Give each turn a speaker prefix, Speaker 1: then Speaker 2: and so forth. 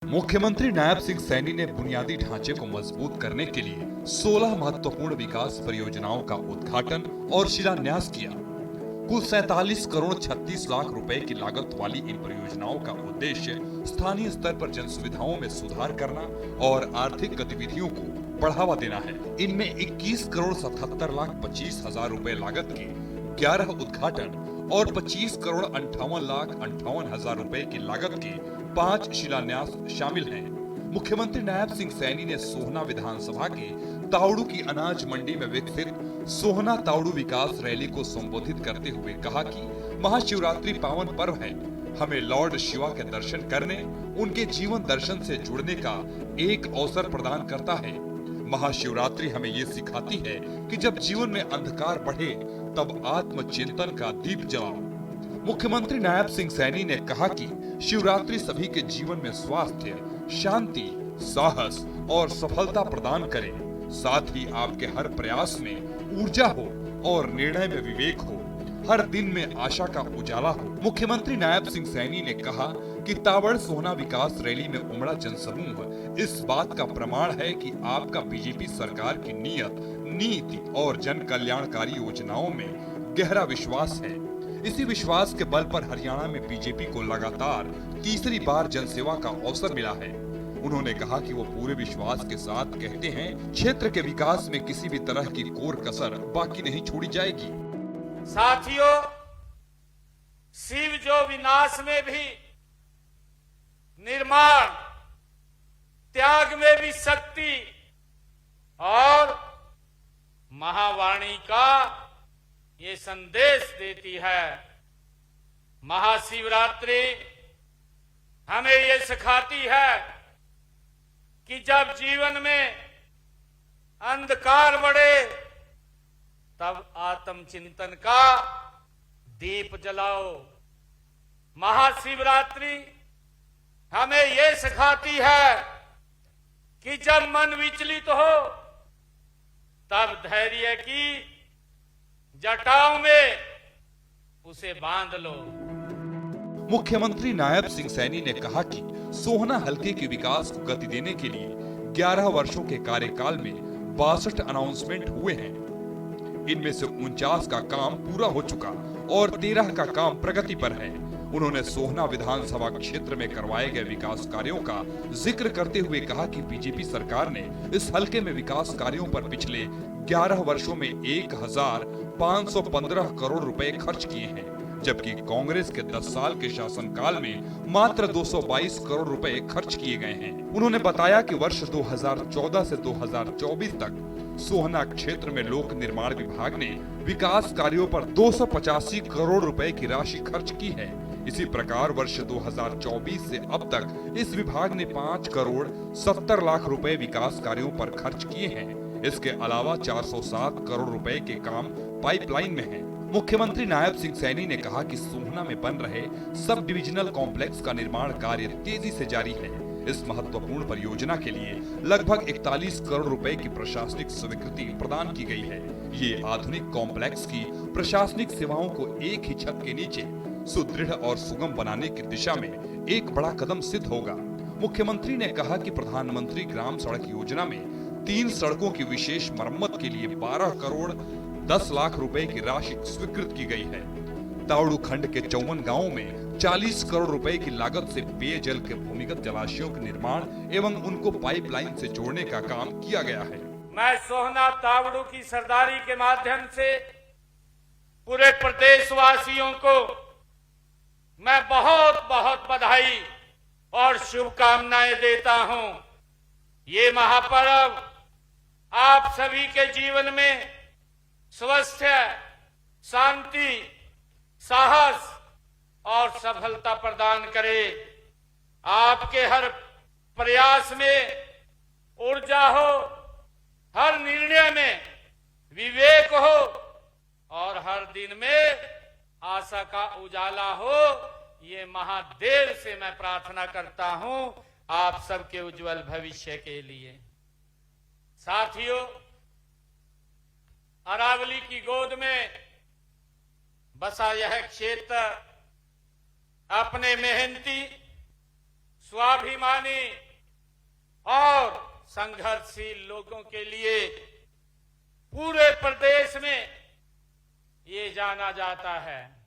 Speaker 1: मुख्यमंत्री नायब सिंह सैनी ने बुनियादी ढांचे को मजबूत करने के लिए 16 महत्वपूर्ण विकास परियोजनाओं का उद्घाटन और शिलान्यास किया। कुल 47 करोड़ 36 लाख रुपए की लागत वाली इन परियोजनाओं का उद्देश्य स्थानीय स्तर पर जन सुविधाओं में सुधार करना और आर्थिक गतिविधियों को बढ़ावा देना है। इनमें 21 करोड़ 77 लाख 25 हजार रुपए लागत के 11 उद्घाटन और 25 करोड़ 58 लाख 58 हजार रुपए की लागत के 5 शिलान्यास शामिल हैं। मुख्यमंत्री नायब सिंह सैनी ने सोहना विधानसभा के तावड़ू की अनाज मंडी में विकसित सोहना तावड़ू विकास रैली को संबोधित करते हुए कहा कि महाशिवरात्रि पावन पर्व है, हमें लॉर्ड शिवा के दर्शन करने, उनके जीवन दर्शन से जुड़ने का एक अवसर प्रदान करता है। महाशिवरात्रि हमें ये सिखाती है कि जब जीवन में अंधकार बढ़े तब आत्मचिंतन का दीप जलाओ। मुख्यमंत्री नायब सिंह सैनी ने कहा कि शिवरात्रि सभी के जीवन में स्वास्थ्य, शांति, साहस और सफलता प्रदान करे, साथ ही आपके हर प्रयास में ऊर्जा हो और निर्णय में विवेक हो, हर दिन में आशा का उजाला हो। मुख्यमंत्री नायब सिंह सैनी ने कहा कि तावड़ सोहना विकास रैली में उमड़ा जनसमूह इस बात का प्रमाण है कि आपका बीजेपी सरकार की नीयत, नीति और जन कल्याणकारी योजनाओं में गहरा विश्वास है। इसी विश्वास के बल पर हरियाणा में बीजेपी को लगातार तीसरी बार जनसेवा का अवसर मिला है। उन्होंने कहा कि वो पूरे विश्वास के साथ कहते हैं, क्षेत्र के विकास में किसी भी तरह की कोर कसर बाकी नहीं छोड़ी जाएगी।
Speaker 2: साथियों, शिव जो विनाश में भी निर्माण, त्याग में भी शक्ति और महावाणी का ये संदेश देती है। महाशिवरात्रि हमें ये सिखाती है कि जब जीवन में अंधकार बढ़े तब आत्मचिंतन का दीप जलाओ। महाशिवरात्रि हमें ये सिखाती है कि जब मन विचलित हो तब धैर्य की जटाओं में उसे बांध लो।
Speaker 1: मुख्यमंत्री नायब सिंह सैनी ने कहा कि सोहना हलके के विकास को गति देने के लिए 11 वर्षों के कार्यकाल में 62 अनाउंसमेंट हुए हैं। इनमें से 49 का काम पूरा हो चुका और 13 का काम प्रगति पर है। उन्होंने सोहना विधानसभा क्षेत्र में करवाए गए विकास कार्यों का जिक्र करते हुए कहा कि बीजेपी सरकार ने इस हलके में विकास कार्यों पर पिछले 11 वर्षों में 1515 करोड़ रुपए खर्च किए हैं, जबकि कांग्रेस के 10 साल के शासनकाल में मात्र 222 करोड़ रुपए खर्च किए गए हैं। उन्होंने बताया कि वर्ष 2014 से 2024 तक सोहना क्षेत्र में लोक निर्माण विभाग ने विकास कार्यों पर 285 करोड़ रुपए की राशि खर्च की है। इसी प्रकार वर्ष 2024 से अब तक इस विभाग ने 5 करोड़ 70 लाख रुपए विकास कार्यों पर खर्च किए हैं। इसके अलावा 407 करोड़ रुपए के काम पाइपलाइन में हैं। मुख्यमंत्री नायब सिंह सैनी ने कहा कि सोहना में बन रहे सब डिविजनल कॉम्प्लेक्स का निर्माण कार्य तेजी से जारी है। इस महत्वपूर्ण परियोजना के लिए लगभग 41 करोड़ रुपए की प्रशासनिक स्वीकृति प्रदान की गई है। ये आधुनिक कॉम्प्लेक्स की प्रशासनिक सेवाओं को एक ही छत के नीचे सुदृढ़ और सुगम बनाने की दिशा में एक बड़ा कदम सिद्ध होगा। मुख्यमंत्री ने कहा कि प्रधानमंत्री ग्राम सड़क योजना में 3 सड़कों की विशेष मरम्मत के लिए 12 करोड़ 10 लाख रुपए की राशि स्वीकृत की गई है। तावड़ू खंड के 54 गांवों में 40 करोड़ रुपए की लागत से पेयजल के भूमिगत जलाशयों के निर्माण एवं उनको पाइपलाइन से जोड़ने का काम किया गया है।
Speaker 2: मैं सोहना तावड़ू की सरदारी के माध्यम से पूरे प्रदेशवासियों को मैं बहुत बहुत बधाई और शुभकामनाएं देता हूं। ये महापर्व आप सभी के जीवन में स्वास्थ्य, शांति, साहस और सफलता प्रदान करे। आपके हर प्रयास में ऊर्जा हो, हर निर्णय में विवेक हो और हर दिन में आशा का उजाला हो। ये महादेव से मैं प्रार्थना करता हूं आप सबके उज्जवल भविष्य के लिए। साथियों, अरावली की गोद में बसा यह क्षेत्र अपने मेहनती, स्वाभिमानी और संघर्षशील लोगों के लिए पूरे प्रदेश में ये जाना जाता है।